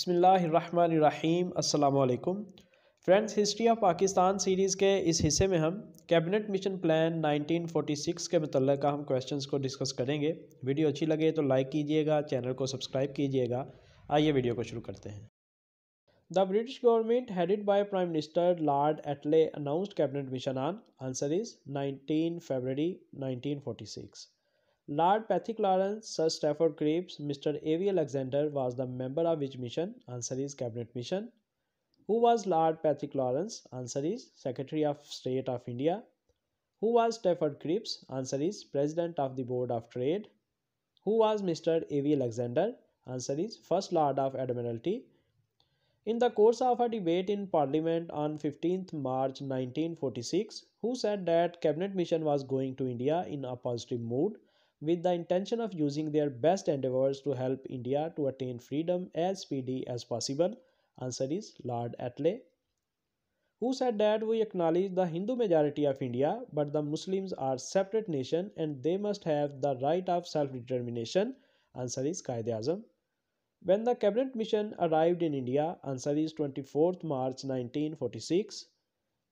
बिस्मिल्लाहिर्रहमानिर्रहीम अस्सलाम वालेकुम friends. History of Pakistan series के इस हिस्से में हम कैबिनेट मिशन प्लान 1946 के मतलब हम क्वेश्चंस को डिस्कस करेंगे। वीडियो अच्छी लगे तो लाइक कीजिएगा, चैनल को सब्सक्राइब कीजिएगा। आइए वीडियो को शुरू करते हैं। The British government headed by Prime Minister Lord Attlee announced Cabinet Mission on answer is 19 February 1946। Lord Patrick Lawrence, Sir Stafford Cripps, Mr. A.V. Alexander was the member of which mission? Answer is Cabinet Mission. Who was Lord Patrick Lawrence? Answer is Secretary of State of India. Who was Stafford Cripps? Answer is President of the Board of Trade. Who was Mr. A.V. Alexander? Answer is First Lord of Admiralty. In the course of a debate in Parliament on 15th March 1946, who said that Cabinet Mission was going to India in a positive mood, with the intention of using their best endeavours to help India to attain freedom as speedy as possible? Answer is Lord Attlee. Who said that we acknowledge the Hindu majority of India, but the Muslims are separate nation and they must have the right of self-determination? Answer is Quaid-e-Azam. When the cabinet mission arrived in India? Answer is 24th March 1946.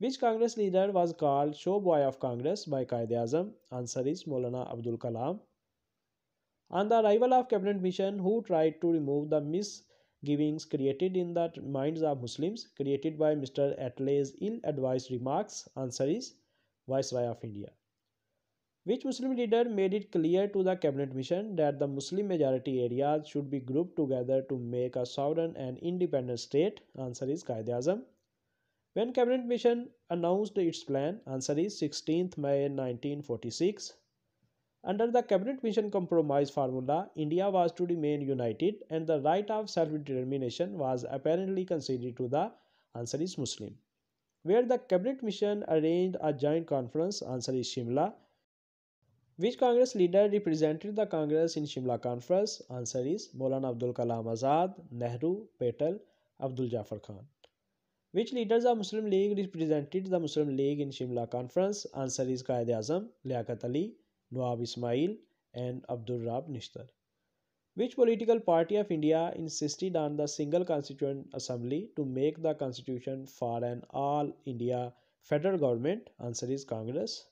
Which Congress leader was called Showboy of Congress by Quaid-e-Azam? Answer is Maulana Abdul Kalam. On the arrival of cabinet mission, who tried to remove the misgivings created in the minds of Muslims created by Mr. Attlee's ill-advised remarks? Answer is Viceroy of India. Which Muslim leader made it clear to the cabinet mission that the Muslim majority areas should be grouped together to make a sovereign and independent state? Answer is Quaid-e-Azam. When cabinet mission announced its plan? Answer is 16th May 1946. Under the cabinet mission compromise formula, India was to remain united and the right of self-determination was apparently conceded to the answer is Muslim. Where the cabinet mission arranged a joint conference? Answer is Shimla. Which Congress leader represented the Congress in Shimla conference? Answer is Maulana Abdul Kalam Azad, Nehru, Patel, Abdul Jafar Khan. Which leaders of Muslim League represented the Muslim League in Shimla conference? Answer is Quaid-e-Azam, Liaquat Ali, Nawab Ismail and Abdul Rab Nishtar. Which political party of India insisted on the single constituent assembly to make the constitution for an all India federal government? Answer is Congress.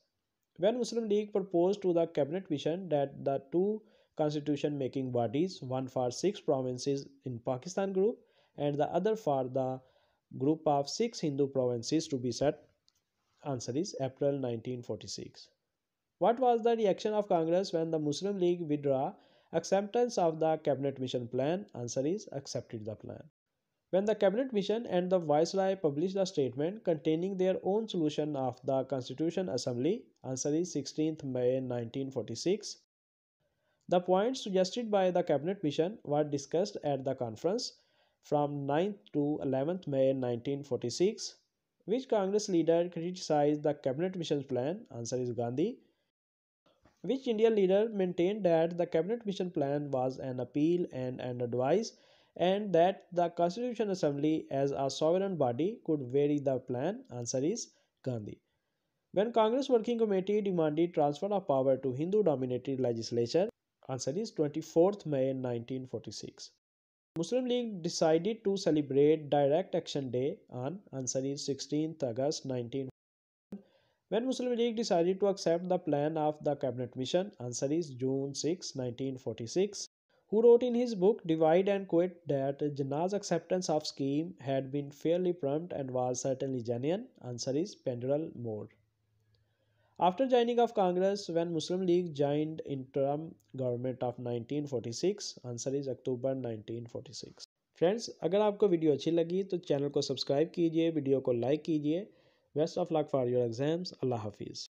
When Muslim League proposed to the cabinet mission that the two constitution making bodies, one for 6 provinces in Pakistan group and the other for the group of 6 Hindu provinces to be set? Answer is April 1946. What was the reaction of Congress when the Muslim League withdrew acceptance of the cabinet mission plan? Answer is accepted the plan. When the cabinet mission and the viceroy published a statement containing their own solution of the constitution assembly? Answer is 16th May 1946. The points suggested by the cabinet mission were discussed at the conference from 9th to 11th May 1946. Which Congress leader criticized the cabinet mission's plan? Answer is Gandhi. Which Indian leader maintained that the cabinet mission plan was an appeal and an advice and that the Constitution Assembly as a sovereign body could vary the plan? Answer is Gandhi. When Congress Working Committee demanded transfer of power to Hindu-dominated legislature? Answer is 24th May 1946. Muslim League decided to celebrate Direct Action Day on? Answer is 16th August 1946. When Muslim League decided to accept the plan of the cabinet mission? Answer is June 6, 1946. Who wrote in his book Divide and Quit that Jinnah's acceptance of scheme had been fairly prompt and was certainly genuine? Answer is Penderel Moore. After joining of Congress, when Muslim League joined interim government of 1946? Answer is October 1946. Friends, अगर आपको video अच्छी लगी तो channel को subscribe कीजिए, video को like कीजिए। Best of luck for your exams. Allah हाफिज़।